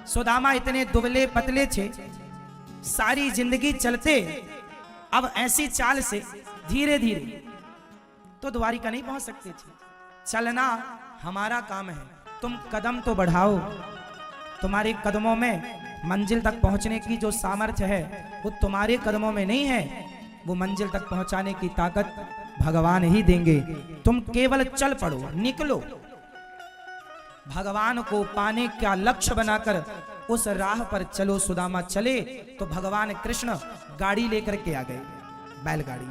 सुदामा इतने दुबले पतले थे, सारी जिंदगी चलते, अब ऐसी चाल से धीरे धीरे तो द्वारिका नहीं पहुंच सकते थे। चलना हमारा काम है, तुम कदम तो बढ़ाओ, तुम्हारे कदमों में मंजिल तक पहुंचने की जो सामर्थ्य है वो तुम्हारे कदमों में नहीं है, वो मंजिल तक पहुंचाने की ताकत भगवान ही देंगे। तुम केवल चल पड़ो, निकलो। भगवान को पाने का लक्ष्य बनाकर उस राह पर चलो। सुदामा चले तो भगवान कृष्ण गाड़ी लेकर के आ गए, बैलगाड़ी।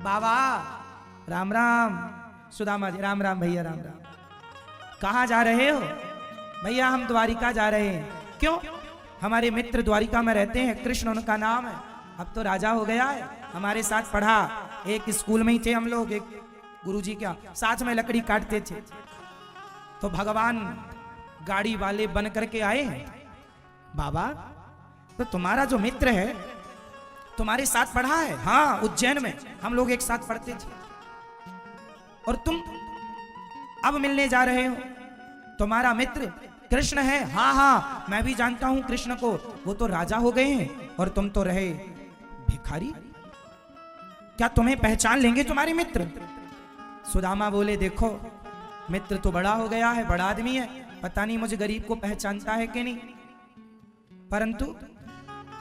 बाबा राम राम। सुदामा जी राम राम भैया, राम राम। कहाँ जा रहे हो? भैया हम द्वारिका जा रहे हैं। क्यों? हमारे मित्र द्वारिका में रहते हैं, कृष्ण उनका नाम है, अब तो राजा हो गया है, हमारे साथ पढ़ा, एक स्कूल में ही थे हम लोग, एक गुरुजी क्या साथ में लकड़ी काटते थे। तो भगवान गाड़ी वाले बन करके आए हैं। बाबा तो तुम्हारा जो मित्र है तुम्हारे साथ पढ़ा है? हाँ, उज्जैन में हम लोग एक साथ पढ़ते थे। और तुम अब मिलने जा रहे हो? तुम्हारा मित्र कृष्ण है? हाँ हाँ मैं भी जानता हूं कृष्ण को, वो तो राजा हो गए हैं और तुम तो रहे भिखारी, क्या तुम्हें पहचान लेंगे तुम्हारे मित्र? सुदामा बोले देखो मित्र तो बड़ा हो गया है, बड़ा आदमी है, पता नहीं मुझे गरीब को पहचानता है कि नहीं, परंतु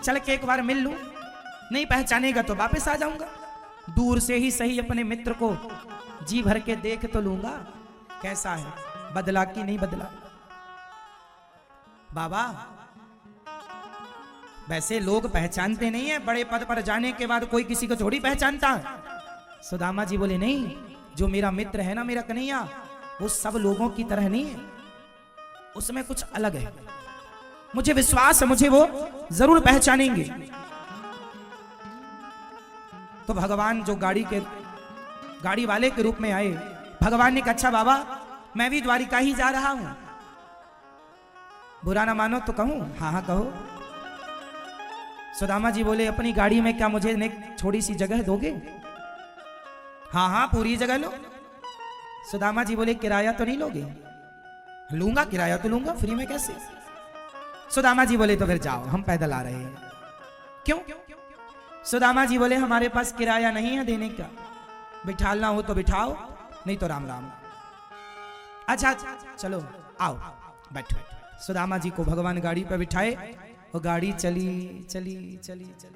चल के एक बार मिल लूं, नहीं पहचानेगा तो वापस आ जाऊंगा, दूर से ही सही अपने मित्र को जी भर के देख तो लूंगा कैसा है, बदला कि नहीं बदला। बाबा वैसे लोग पहचानते नहीं है, बड़े पद पर जाने के बाद कोई किसी को थोड़ी पहचानता है। सुदामा जी बोले नहीं, जो मेरा मित्र है ना, मेरा कन्हैया, वो सब लोगों की तरह नहीं है, उसमें कुछ अलग है, मुझे विश्वास है मुझे वो जरूर पहचानेंगे। तो भगवान जो गाड़ी वाले के रूप में आए, भगवान ने कहा अच्छा बाबा मैं भी द्वारिका ही जा रहा हूं, बुरा ना मानो तो कहूं? हाँ हाँ कहो। सुदामा जी बोले अपनी गाड़ी में क्या मुझे एक छोटी सी जगह दोगे? हाँ हाँ पूरी जगह लो। सुदामा जी बोले किराया तो नहीं लोगे? लूंगा, किराया तो लूंगा, फ्री में कैसे? सुदामा जी बोले तो फिर जाओ, हम पैदल आ रहे हैं। क्यों? सुदामा जी बोले हमारे पास किराया नहीं है देने का, बिठालना हो तो बिठाओ, नहीं तो राम राम। अच्छा चलो आओ बैठो। सुदामा जी को भगवान गाड़ी पर बिठाए और गाड़ी चली चली चली चली,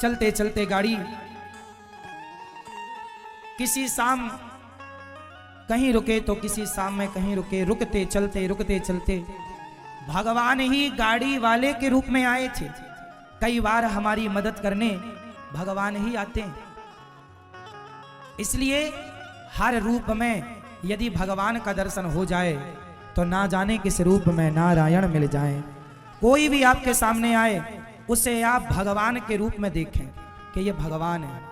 चलते चलते गाड़ी किसी शाम कहीं रुके तो किसी शाम में कहीं रुके, रुकते चलते भगवान ही गाड़ी वाले के रूप में आए थे। कई बार हमारी मदद करने भगवान ही आते हैं, इसलिए हर रूप में यदि भगवान का दर्शन हो जाए तो ना जाने किस रूप में नारायण मिल जाए। कोई भी आपके सामने आए उसे आप भगवान के रूप में देखें कि ये भगवान है।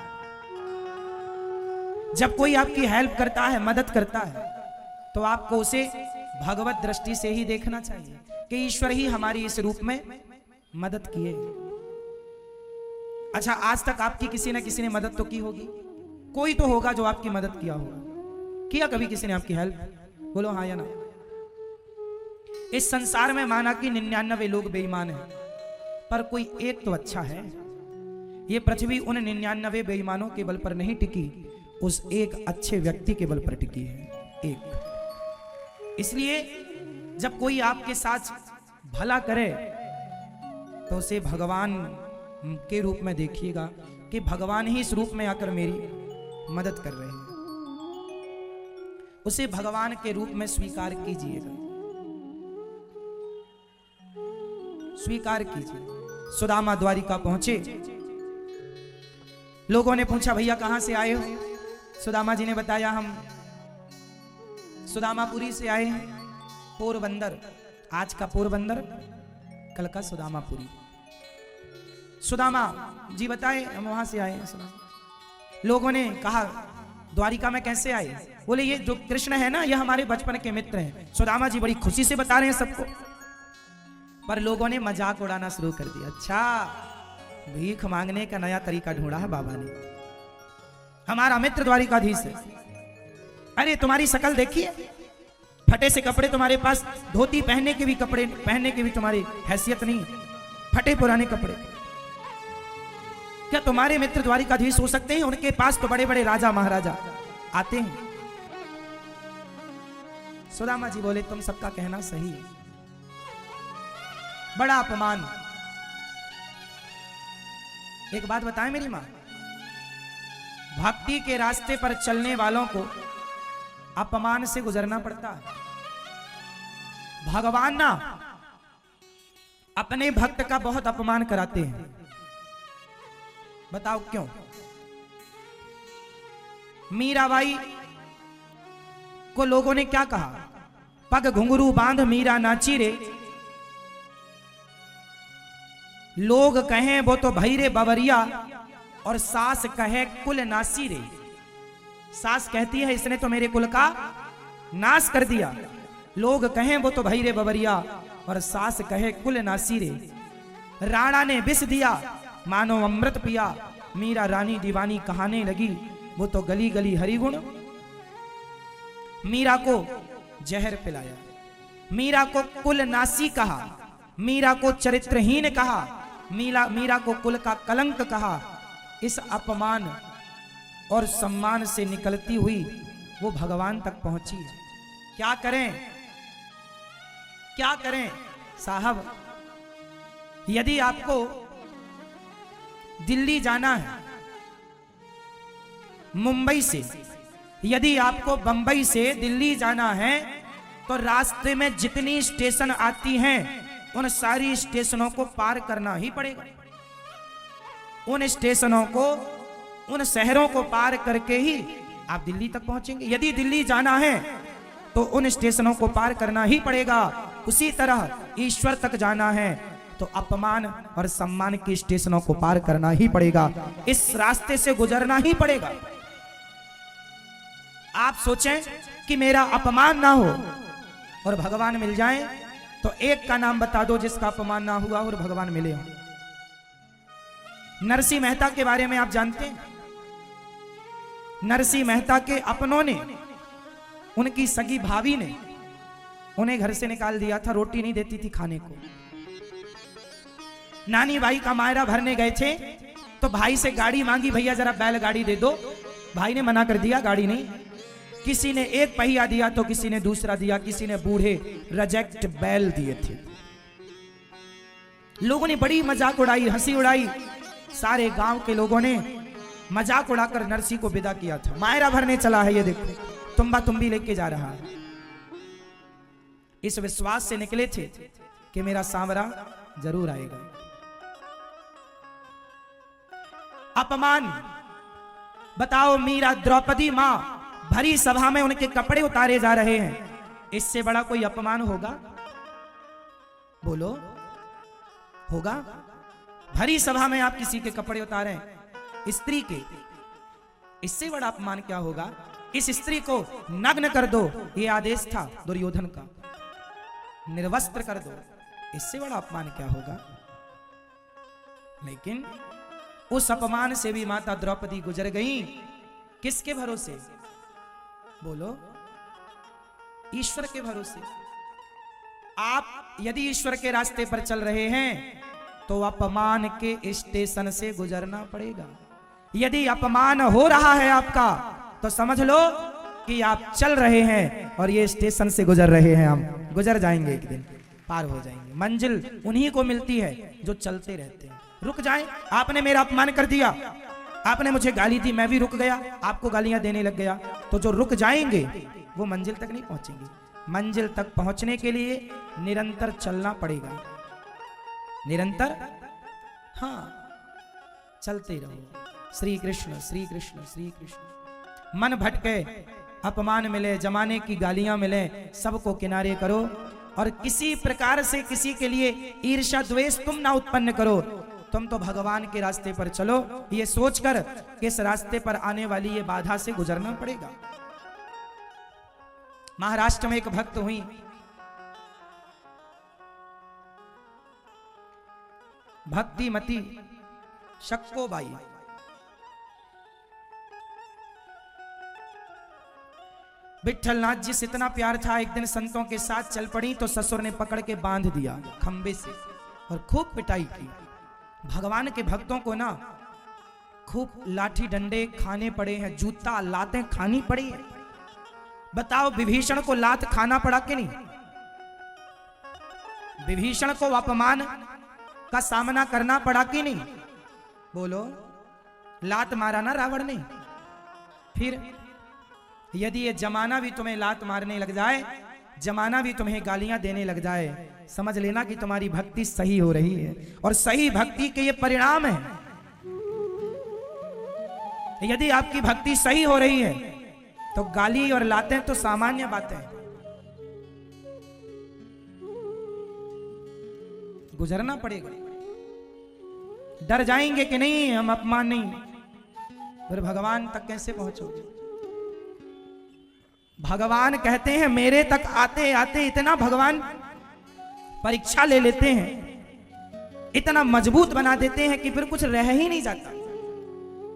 जब कोई आपकी हेल्प करता है, मदद करता है, तो आपको उसे भगवत दृष्टि से ही देखना चाहिए कि ईश्वर ही हमारी इस रूप में मदद किए। अच्छा आज तक आपकी किसी न किसी ने मदद तो की होगी, कोई तो होगा जो आपकी मदद किया होगा। किया कभी किसी ने आपकी हेल्प? बोलो हाँ या ना। इस संसार में माना कि 99 लोग बेईमान हैं, पर कोई एक तो अच्छा है। ये पृथ्वी उन 99 बेईमानों के बल पर नहीं टिकी, उस एक अच्छे व्यक्ति के बल पर टिकी है, एक। इसलिए जब कोई आपके साथ भला करे तो उसे भगवान के रूप में देखिएगा कि भगवान ही इस रूप में आकर मेरी मदद कर रहे हैं, उसे भगवान के रूप में स्वीकार कीजिएगा, स्वीकार कीजिए। सुदामा द्वारिका पहुंचे, लोगों ने पूछा भैया कहां से आए हो? सुदामा जी ने बताया हम सुदामापुरी से आए हैं, पोरबंदर, आज का पोरबंदर, कल का सुदामापुरी। सुदामा जी बताए हम वहां से आए हैं। लोगों ने कहा द्वारिका में कैसे आए? बोले ये जो कृष्ण है ना, ये हमारे बचपन के मित्र हैं। सुदामा जी बड़ी खुशी से बता रहे हैं सबको, पर लोगों ने मजाक उड़ाना शुरू कर दिया। अच्छा भीख मांगने का नया तरीका ढूंढा है बाबा ने, हमारा मित्र द्वारिकाधीश है। अरे तुम्हारी शकल देखिए, फटे से कपड़े तुम्हारे पास, धोती पहनने के भी कपड़े पहनने की भी तुम्हारी हैसियत नहीं, फटे पुराने कपड़े। क्या तुम्हारे मित्र द्वारिकाधीश हो सकते हैं? उनके पास तो बड़े बड़े राजा महाराजा आते हैं। सुदामा जी बोले तुम सबका कहना सही है, बड़ा अपमान। एक बात बताएं मेरी मां, भक्ति के रास्ते पर चलने वालों को अपमान से गुजरना पड़ता है। भगवान ना अपने भक्त का बहुत अपमान कराते हैं, बताओ क्यों? मीराबाई को लोगों ने क्या कहा? पग घुंघरू बांध मीरा नाची रे, लोग कहें वो तो भैरे बवरिया, और सास कहे कुल नासी रे। सास कहती है इसने तो मेरे कुल का नाश कर दिया। लोग कहें वो तो भैरे बवरिया, और सास कहे कुल नासी रे। राणा ने विष दिया मानो अमृत पिया, मीरा रानी दीवानी कहाने लगी, वो तो गली गली हरिगुण। मीरा को जहर पिलाया, मीरा को कुल नासी कहा, मीरा को चरित्रहीन कहा, मीरा को कुल का कलंक कहा। इस अपमान और सम्मान से निकलती हुई वो भगवान तक पहुंची है। क्या करें, क्या करें साहब? यदि आपको दिल्ली जाना है मुंबई से, यदि आपको बंबई से दिल्ली जाना है, तो रास्ते में जितनी स्टेशन आती हैं उन सारी स्टेशनों को पार करना ही पड़ेगा। उन स्टेशनों को, उन शहरों को पार करके ही आप दिल्ली तक पहुंचेंगे। यदि दिल्ली जाना है तो उन स्टेशनों को पार करना ही पड़ेगा। उसी तरह ईश्वर तक जाना है तो अपमान और सम्मान की स्टेशनों को पार करना ही पड़ेगा। इस रास्ते से गुजरना ही पड़ेगा। आप सोचें कि मेरा अपमान ना हो और भगवान मिल जाए, तो एक का नाम बता दो जिसका अपमान ना हुआ और भगवान मिले हो। नरसिंह मेहता के बारे में आप जानते हैं? नरसिंह मेहता के अपनों ने, उनकी सगी भाभी ने उन्हें घर से निकाल दिया था, रोटी नहीं देती थी खाने को। नानी भाई का मायरा भरने गए थे तो भाई से गाड़ी मांगी, भैया जरा बैलगाड़ी दे दो। भाई ने मना कर दिया, गाड़ी नहीं। किसी ने एक पहिया दिया तो किसी ने दूसरा दिया, किसी ने बूढ़े रिजेक्ट बैल दिए थे। लोगों ने बड़ी मजाक उड़ाई, हंसी उड़ाई। सारे गांव के लोगों ने मजाक उड़ाकर नरसिंह को विदा किया था। मायरा भरने चला है, ये देखो तुम्बा तुम्बी लेके जा रहा है। इस विश्वास से निकले थे कि मेरा सांवरा जरूर आएगा। अपमान, बताओ मीरा द्रौपदी मां भरी सभा में उनके कपड़े उतारे जा रहे हैं, इससे बड़ा कोई अपमान होगा? बोलो, होगा? भरी सभा में आप किसी के कपड़े उतारें, स्त्री के, इससे बड़ा अपमान क्या होगा? इस स्त्री को नग्न कर दो, ये आदेश था दुर्योधन का, निर्वस्त्र कर दो, इससे बड़ा अपमान क्या होगा? लेकिन उस अपमान से भी माता द्रौपदी गुजर गई। किसके भरोसे? बोलो, ईश्वर के भरोसे। आप यदि ईश्वर के रास्ते पर चल रहे हैं तो अपमान के स्टेशन से गुजरना पड़ेगा। यदि अपमान हो रहा है आपका तो समझ लो कि आप चल रहे हैं और ये स्टेशन से गुजर रहे हैं। हम गुजर जाएंगे, एक दिन पार हो जाएंगे। मंजिल उन्हीं को मिलती है जो चलते रहते हैं। रुक जाएं, आपने मेरा अपमान कर दिया, आपने मुझे गाली दी, मैं भी रुक गया, आपको गालियां देने लग गया, तो जो रुक जाएंगे वो मंजिल तक नहीं पहुंचेंगे। मंजिल तक पहुंचने के लिए निरंतर चलना पड़ेगा, निरंतर, हाँ, चलते रहो। श्री कृष्ण श्री कृष्ण श्री कृष्ण। मन भटके, अपमान मिले, जमाने की गालियां मिले, सबको किनारे करो और किसी प्रकार से किसी के लिए ईर्ष्या द्वेष तुम ना उत्पन्न करो। तुम तो भगवान के रास्ते पर चलो, ये सोचकर कि इस रास्ते पर आने वाली ये बाधा से गुजरना पड़ेगा। महाराष्ट्र में एक भक्त हुई, भक्तिमती शक्कोबाई। विठलनाथ जी से इतना प्यार था, एक दिन संतों के साथ चल पड़ी तो ससुर ने पकड़ के बांध दिया खंबे से और खूब पिटाई की। भगवान के भक्तों को ना खूब लाठी डंडे खाने पड़े हैं, जूता लातें खानी पड़ी है। बताओ विभीषण को लात खाना पड़ा कि नहीं? विभीषण को अपमान का सामना करना पड़ा कि नहीं? बोलो, लात मारा ना रावण ने। फिर यदि ये जमाना भी तुम्हें लात मारने लग जाए, जमाना भी तुम्हें गालियां देने लग जाए, समझ लेना कि तुम्हारी भक्ति सही हो रही है और सही भक्ति के ये परिणाम है। यदि आपकी भक्ति सही हो रही है तो गाली और लातें तो सामान्य बातें हैं। गुजरना पड़ेगा। डर जाएंगे कि नहीं हम अपमान नहीं, फिर भगवान तक कैसे पहुंचोगे? भगवान कहते हैं मेरे तक आते आते इतना भगवान परीक्षा ले लेते हैं, इतना मजबूत बना देते हैं कि फिर कुछ रह ही नहीं जाता।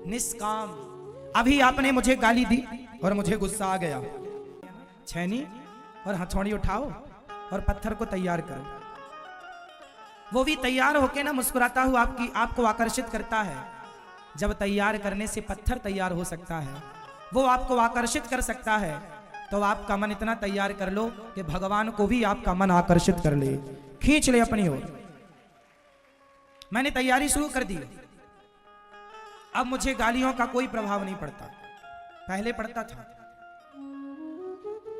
निष्काम। अभी आपने मुझे गाली दी और मुझे गुस्सा आ गया, छैनी और हथौड़ी उठाओ और पत्थर को तैयार करो। वो भी तैयार होके ना मुस्कुराता हुआ आपको आकर्षित करता है। जब तैयार करने से पत्थर तैयार हो सकता है, वो आपको आकर्षित कर सकता है, तो आपका मन इतना तैयार कर लो कि भगवान को भी आपका मन आकर्षित कर ले, खींच ले अपनी ओर। मैंने तैयारी शुरू कर दी। अब मुझे गालियों का कोई प्रभाव नहीं पड़ता। पहले पड़ता था।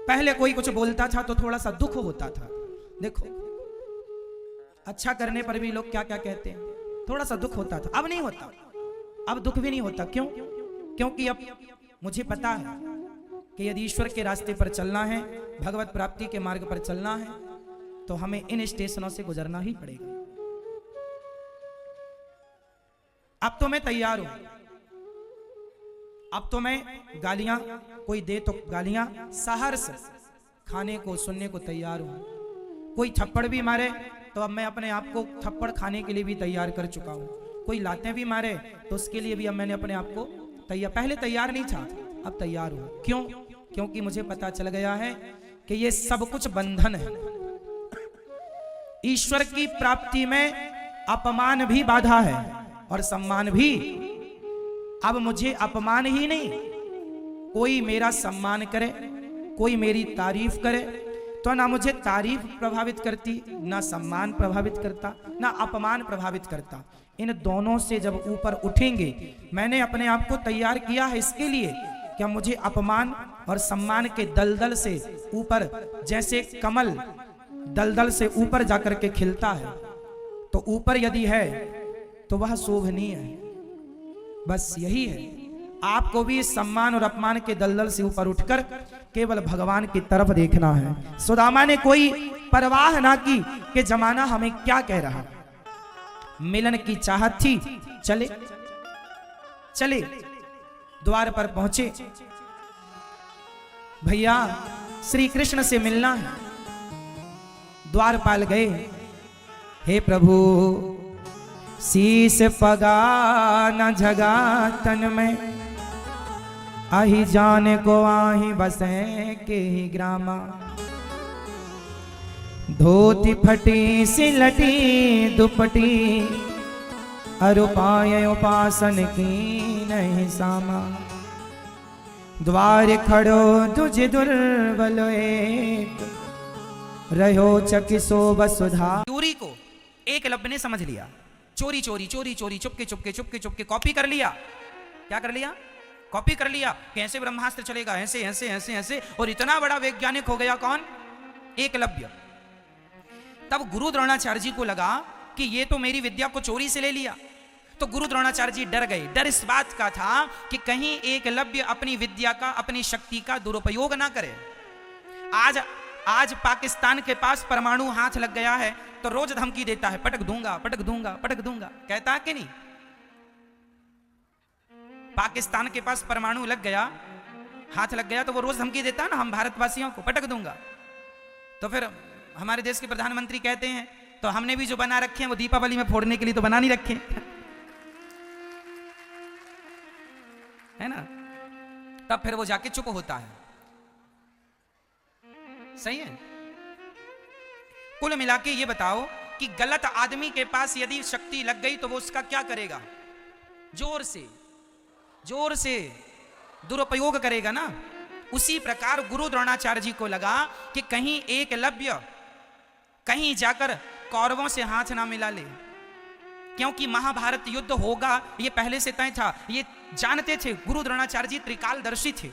पहले कोई कुछ बोलता था तो थोड़ा सा दुख होता था। देखो, अच्छा करने पर भी लोग क्या क्या कहते हैं, थोड़ा सा दुख होता था। अब नहीं होता, अब दुख भी नहीं होता। क्यों? क्योंकि अब मुझे पता है कि यदि ईश्वर के रास्ते पर चलना है, भगवत प्राप्ति के मार्ग पर चलना है, तो हमें इन स्टेशनों से गुजरना ही पड़ेगा। अब तो मैं तैयार हूं। अब तो मैं गालियां कोई दे तो गालियां सहर्ष खाने को सुनने को तैयार हूं। कोई थप्पड़ भी मारे तो अब मैं अपने आप को थप्पड़ खाने के लिए भी तैयार कर चुका हूं। कोई लातें भी मारे तो उसके लिए भी अब मैंने अपने आप को तैयार। पहले तैयार नहीं था, अब तैयार हूं। क्यों? क्योंकि मुझे पता चल गया है कि ये सब कुछ बंधन है। ईश्वर की प्राप्ति में अपमान भी बाधा है और सम्मान भी। अब मुझे अपमान ही नहीं, कोई मेरा सम्मान करे, कोई मेरी तारीफ करे तो ना मुझे तारीफ प्रभावित करती, ना सम्मान प्रभावित करता, ना अपमान प्रभावित करता। इन दोनों से जब ऊपर उठेंगे, मैंने अपने आप को तैयार किया है इसके लिए क्या मुझे अपमान और सम्मान के दलदल से ऊपर, जैसे कमल दलदल से ऊपर जाकर के खिलता है, तो ऊपर यदि है तो वह शोभनीय है। बस यही है। आपको भी सम्मान और अपमान के दलदल से ऊपर उठकर केवल भगवान की तरफ देखना है। सुदामा ने कोई परवाह ना की कि जमाना हमें क्या कह रहा। मिलन की चाहत थी, चले चले द्वार पर पहुंचे। भैया श्री कृष्ण से मिलना है। द्वारपाल गए, हे प्रभु शीस पगा न जगा तन में, आही जाने को आही बसे के ही ग्रामा, धोती फटी सिलटी दुपटी, अरुपाय उपासन की नहीं सामा, द्वार खड़ो तुझ दुर्बल एक, रहो चकिसो वसुधा। चोरी को एकलव्य ने समझ लिया। चोरी चोरी चोरी चोरी, चुपके चुपके चुपके चुपके कॉपी कर लिया। क्या कर लिया? कॉपी कर लिया। कैसे ब्रह्मास्त्र चलेगा, ऐसे ऐसे ऐसे ऐसे, और इतना बड़ा वैज्ञानिक हो गया कौन? एकलव्य। तब गुरु द्रोणाचार्य जी को लगा कि ये तो मेरी विद्या को चोरी से ले लिया। तो गुरु द्रोणाचार्य जी डर गए। डर इस बात का था कि कहीं एकलव्य अपनी विद्या का, अपनी शक्ति का दुरुपयोग ना करे। आज पाकिस्तान के पास परमाणु हाथ लग गया है तो रोज धमकी देता है, पटक दूंगा पटक दूंगा पटक दूंगा, कहता है कि नहीं? पाकिस्तान के पास परमाणु लग गया, हाथ लग गया, तो वो रोज धमकी देता है ना हम भारतवासियों को, पटक दूंगा। तो फिर हमारे देश के प्रधानमंत्री कहते हैं तो हमने भी जो बना रखे हैं वो दीपावली में फोड़ने के लिए तो बना नहीं रखे है ना। तब फिर वो जाके चुप होता है। सही है। कुल मिला के ये बताओ कि गलत आदमी के पास यदि शक्ति लग गई तो वो उसका क्या करेगा? जोर से दुरुपयोग करेगा ना। उसी प्रकार गुरु द्रोणाचार्य जी को लगा कि कहीं एकलव्य कहीं जाकर कौरवों से हाथ ना मिला ले, क्योंकि महाभारत युद्ध होगा ये पहले से तय था। ये जानते थे। गुरु द्रोणाचार्य जी त्रिकालदर्शी थे।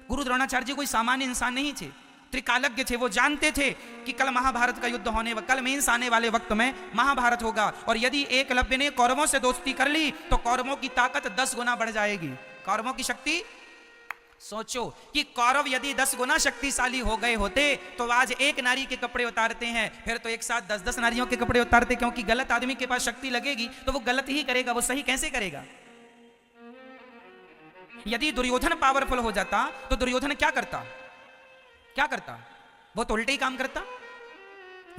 गुरु द्रोणाचार्य जी कोई सामान्य इंसान नहीं थे, त्रिकालज्ञ थे। वो जानते थे कि कल महाभारत का युद्ध होने, कल मेंस आने वाले वक्त में महाभारत होगा, और यदि एकलव्य ने कौरवों से दोस्ती कर ली तो कौरवों की ताकत 10 गुना बढ़ जाएगी। कौरवों की शक्ति, सोचो कि कौरव यदि 10 गुना शक्तिशाली हो गए होते तो आज एक नारी के कपड़े उतारते हैं, फिर तो एक साथ 10-10 नारियों के कपड़े उतारते, क्योंकि गलत आदमी के पास शक्ति लगेगी तो वो गलत ही करेगा, वो सही कैसे करेगा? यदि दुर्योधन पावरफुल हो जाता तो दुर्योधन क्या करता? वो तो उल्टे ही काम करता।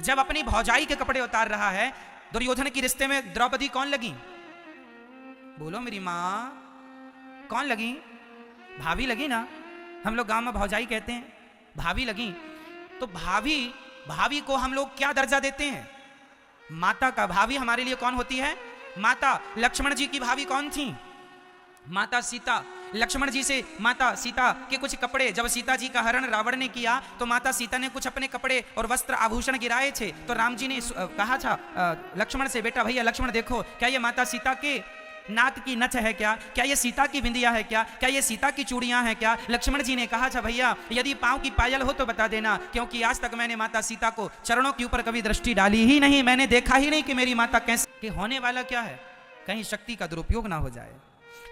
जब अपनी भौजाई के कपड़े उतार रहा है, दुर्योधन की रिश्ते में द्रौपदी कौन लगी? बोलो मेरी मां, कौन लगी? भाभी लगी ना। हम लोग गांव में भौजाई कहते हैं, भाभी लगी। तो भाभी को हम लोग क्या दर्जा देते हैं? माता का। भाभी हमारे लिए कौन होती है? माता। लक्ष्मण जी की भाभी कौन थी? माता सीता। लक्ष्मण जी से माता सीता के कुछ कपड़े, जब सीता जी का हरण रावण ने किया तो माता सीता ने कुछ अपने कपड़े और वस्त्र आभूषण गिराए थे, तो राम जी ने कहा था लक्ष्मण से, बेटा भैया लक्ष्मण देखो, क्या ये माता सीता के नाक की नथ है क्या ये सीता की बिंदिया है क्या ये सीता की चूड़ियां हैं क्या? लक्ष्मण जी ने कहा था भैया यदि पांव की पायल हो तो बता देना, क्योंकि आज तक मैंने माता सीता को चरणों के ऊपर कभी दृष्टि डाली ही नहीं, मैंने देखा ही नहीं कि मेरी माता कैसे। कि होने वाला क्या है, कहीं शक्ति का दुरुपयोग ना हो जाए।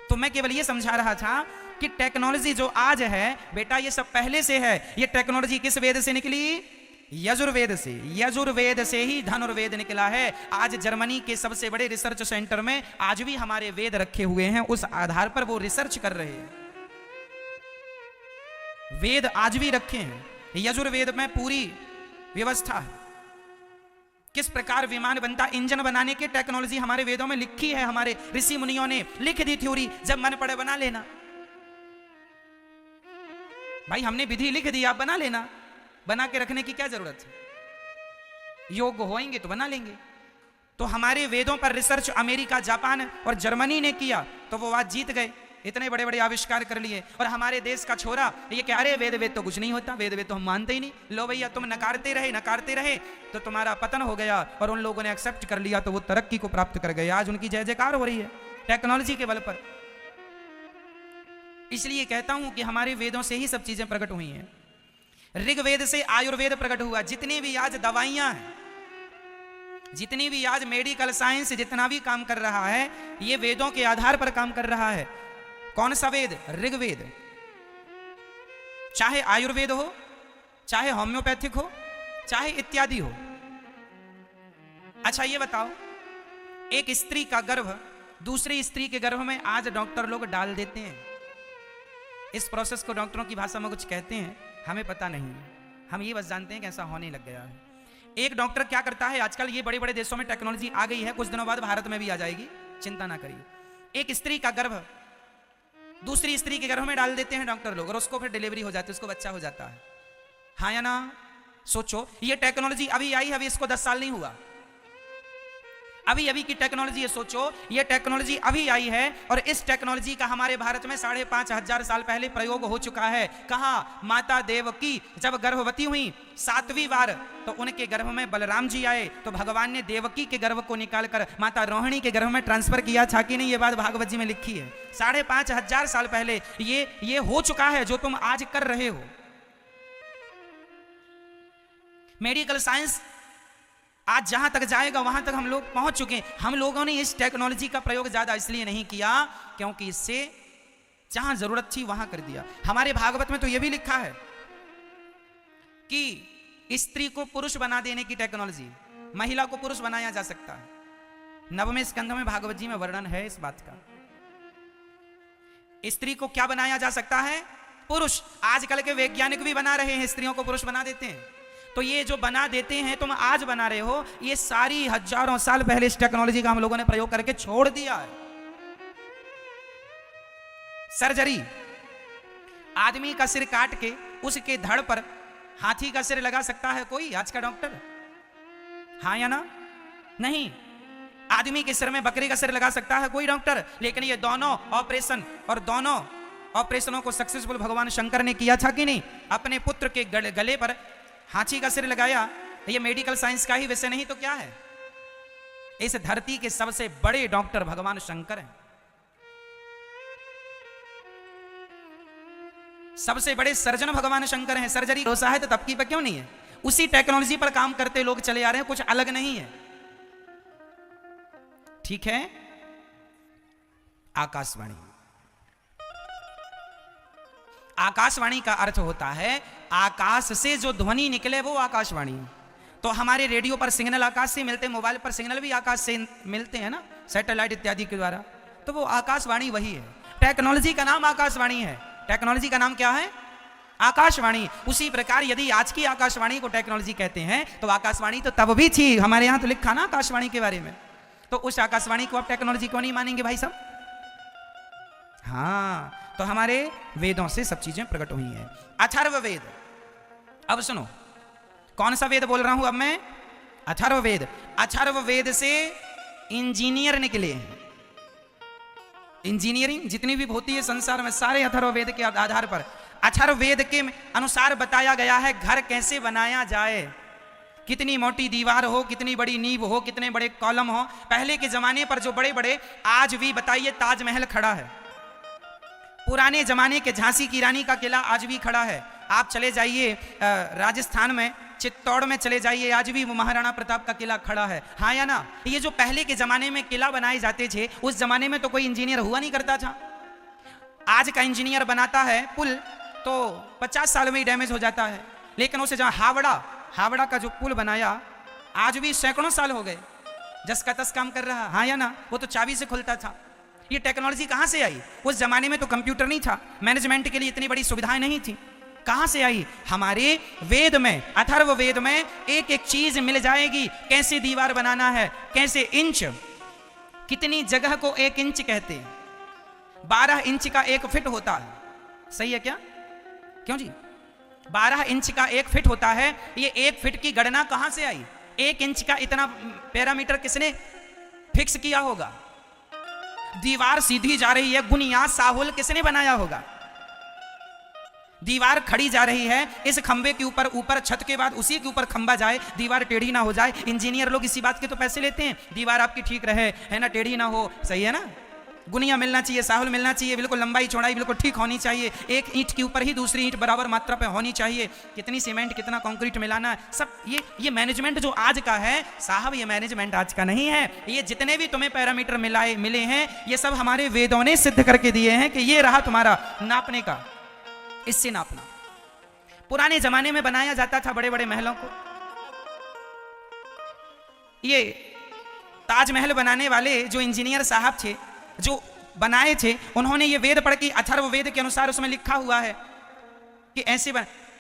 तो मैं केवल ये समझा रहा था कि टेक्नोलॉजी जो आज है बेटा, ये सब पहले से है। ये टेक्नोलॉजी किस वेद से निकली? यजुर्वेद से। यजुर्वेद से ही धनुर्वेद निकला है। आज जर्मनी के सबसे बड़े रिसर्च सेंटर में आज भी हमारे वेद रखे हुए हैं, उस आधार पर वो रिसर्च कर रहे हैं। वेद आज भी रखे हैं। यजुर्वेद में पूरी व्यवस्था है, किस प्रकार विमान बनता, इंजन बनाने की टेक्नोलॉजी हमारे वेदों में लिखी है। हमारे ऋषि मुनियों ने लिख दी थ्योरी, जब मन पड़े बना लेना। भाई हमने विधि लिख दी, आप बना लेना, बना के रखने की क्या जरूरत है? योग्य होएंगे तो बना लेंगे। तो हमारे वेदों पर रिसर्च अमेरिका, जापान और जर्मनी ने किया तो वो आज जीत गए, इतने बड़े बड़े आविष्कार कर लिए। और हमारे देश का छोरा ये कह रहे वेद तो कुछ नहीं होता, वेद तो हम मानते ही नहीं। लो भैया तुम नकारते रहे तो तुम्हारा पतन हो गया, और उन लोगों ने एक्सेप्ट कर लिया तो वो तरक्की को प्राप्त कर गए। आज उनकी जय जयकार हो रही है टेक्नोलॉजी के बल पर। इसलिए कहता हूं कि हमारे वेदों से ही सब चीजें प्रकट हुई हैं। ऋग्वेद से आयुर्वेद प्रकट हुआ। जितनी भी आज दवाइयां हैं, जितनी भी आज मेडिकल साइंस जितना भी काम कर रहा है, ये वेदों के आधार पर काम कर रहा है। कौन सा वेद? ऋग्वेद। चाहे आयुर्वेद हो, चाहे होम्योपैथिक हो, चाहे इत्यादि हो। अच्छा ये बताओ, एक स्त्री का गर्भ दूसरी स्त्री के गर्भ में आज डॉक्टर लोग डाल देते हैं। इस प्रोसेस को डॉक्टरों की भाषा में कुछ कहते हैं, हमें पता नहीं, हम ये बस जानते हैं कि ऐसा होने लग गया है। एक डॉक्टर क्या करता है, आजकल ये बड़े बड़े देशों में टेक्नोलॉजी आ गई है, कुछ दिनों बाद भारत में भी आ जाएगी, चिंता ना करिए। एक स्त्री का गर्भ दूसरी स्त्री के गर्भ में डाल देते हैं डॉक्टर लोग, और उसको फिर डिलीवरी हो जाती है, उसको बच्चा हो जाता है। हाँ या ना? सोचो, ये टेक्नोलॉजी अभी आई है, अभी इसको 10 साल नहीं हुआ, अभी की टेक्नोलॉजी है। सोचो ये टेक्नोलॉजी अभी आई है, और इस टेक्नोलॉजी का हमारे भारत में 5,500 साल पहले प्रयोग हो चुका है। कहा? माता देवकी जब गर्भवती हुई 7वीं बार, तो उनके गर्भ में बलराम जी आए, तो भगवान ने देवकी के गर्भ को निकालकर माता रोहिणी के गर्भ में ट्रांसफर किया था कि नहीं? ये बात भागवत जी में लिखी है। 5,500 साल पहले ये हो चुका है जो तुम आज कर रहे हो। मेडिकल साइंस आज जहां तक जाएगा वहां तक हम लोग पहुंच चुके हैं। हम लोगों ने इस टेक्नोलॉजी का प्रयोग ज्यादा इसलिए नहीं किया क्योंकि इससे जहां जरूरत थी वहां कर दिया। हमारे भागवत में तो यह भी लिखा है कि स्त्री को पुरुष बना देने की टेक्नोलॉजी, महिला को पुरुष बनाया जा सकता है। 9वें स्कंध में भागवत जी में वर्णन है इस बात का। स्त्री को क्या बनाया जा सकता है? पुरुष। आजकल के वैज्ञानिक भी बना रहे हैं, स्त्रियों को पुरुष बना देते हैं। तो ये जो बना देते हैं, तुम आज बना रहे हो, ये सारी हजारों साल पहले इस टेक्नोलॉजी का हम लोगों ने प्रयोग करके छोड़ दिया है। सर्जरी, आदमी का सिर काट के उसके धड़ पर हाथी का सिर लगा सकता है कोई आज का डॉक्टर? हाँ या ना? नहीं। आदमी के सिर में बकरी का सिर लगा सकता है कोई डॉक्टर? लेकिन ये दोनों ऑपरेशन और दोनों ऑपरेशनों को सक्सेसफुल भगवान शंकर ने किया था कि नहीं? अपने पुत्र के गले पर हाथी का सिर लगाया। ये मेडिकल साइंस का ही विषय नहीं तो क्या है? इस धरती के सबसे बड़े डॉक्टर भगवान शंकर हैं। सबसे बड़े सर्जन भगवान शंकर हैं। सर्जरी भरोसा है तो तबकी पर क्यों नहीं है? उसी टेक्नोलॉजी पर काम करते लोग चले आ रहे हैं, कुछ अलग नहीं है। ठीक है। आकाशवाणी, आकाशवाणी का अर्थ होता है आकाश से जो ध्वनि निकले वो आकाशवाणी। तो हमारे रेडियो पर सिग्नल आकाश से मिलते, मोबाइल पर सिग्नल भी आकाश से मिलते हैं ना, सैटेलाइट इत्यादि के द्वारा। तो वो आकाशवाणी वही है। टेक्नोलॉजी का नाम आकाशवाणी है। टेक्नोलॉजी का नाम क्या है? आकाशवाणी। उसी प्रकार यदि आज की आकाशवाणी को टेक्नोलॉजी कहते हैं तो आकाशवाणी तो तब भी थी। हमारे यहां तो लिखा ना आकाशवाणी के बारे में। तो उस आकाशवाणी को आप टेक्नोलॉजी क्यों नहीं मानेंगे भाई साहब? हाँ, तो हमारे वेदों से सब चीजें प्रकट हुई हैं। अथर्ववेद। अब सुनो, कौन सा वेद बोल रहा हूं अब मैं? अथर्ववेद। अथर्ववेद से इंजीनियर निकले हैं। इंजीनियरिंग जितनी भी होती है संसार में, सारे अथर्ववेद के आधार पर, अथर्ववेद के अनुसार बताया गया है घर कैसे बनाया जाए। कितनी मोटी दीवार हो, कितनी बड़ी नींव हो, कितने बड़े कॉलम हो। पहले के जमाने पर जो बड़े बड़े, आज भी बताइए ताजमहल खड़ा है। पुराने जमाने के झांसी की रानी का किला आज भी खड़ा है। आप चले जाइए राजस्थान में, चित्तौड़ में चले जाइए, आज भी वो महाराणा प्रताप का किला खड़ा है। हाँ या ना? ये जो पहले के जमाने में किला बनाए जाते थे, उस जमाने में तो कोई इंजीनियर हुआ नहीं करता था। आज का इंजीनियर बनाता है पुल तो 50 साल में ही डैमेज हो जाता है। लेकिन उसे जहां हावड़ा का जो पुल बनाया, आज भी सैकड़ों साल हो गए, जस का तस काम कर रहा। हाँ या ना? वो तो चाबी से खुलता था। ये टेक्नोलॉजी कहां से आई? उस जमाने में तो कंप्यूटर नहीं था, मैनेजमेंट के लिए इतनी बड़ी सुविधाएं नहीं थी। कहां से आई? हमारे वेद में, अथर्ववेद में एक एक चीज मिल जाएगी। कैसे दीवार बनाना है, कैसे इंच, कितनी जगह को 1 इंच कहते हैं। 12 इंच का 1 फीट होता है। सही है क्या? क्यों जी? 12 इंच का 1 फीट होता है। ये 1 फीट की गणना कहां से आई? 1 इंच का इतना पैरामीटर किसने फिक्स किया होगा? दीवार सीधी जा रही है, बुनियाद साहुल किसने बनाया होगा? दीवार खड़ी जा रही है, इस खंबे के ऊपर छत के बाद उसी के ऊपर खंबा जाए, दीवार टेढ़ी ना हो जाए। इंजीनियर लोग इसी बात के तो पैसे लेते हैं, दीवार आपकी ठीक रहे, है ना, टेढ़ी ना हो। सही है ना? गुनिया मिलना चाहिए, साहुल मिलना चाहिए, बिल्कुल लंबाई चौड़ाई बिल्कुल ठीक होनी चाहिए। एक ईंट के ऊपर ही दूसरी ईंट बराबर मात्रा पे होनी चाहिए। कितनी सीमेंट, कितना कंक्रीट मिलाना है, सब ये मैनेजमेंट जो आज का है साहब, ये मैनेजमेंट आज का नहीं है। ये जितने भी तुम्हें पैरामीटर मिले हैं, ये सब हमारे वेदों ने सिद्ध करके दिए हैं कि ये रहा तुम्हारा नापने का, इससे नापना। पुराने जमाने में बनाया जाता था बड़े बड़े महलों को। ये ताजमहल बनाने वाले जो इंजीनियर साहब थे, जो बनाए थे, उन्होंने ये वेद पढ़ के, अथर्ववेद के अनुसार उसमें लिखा हुआ है कि ऐसे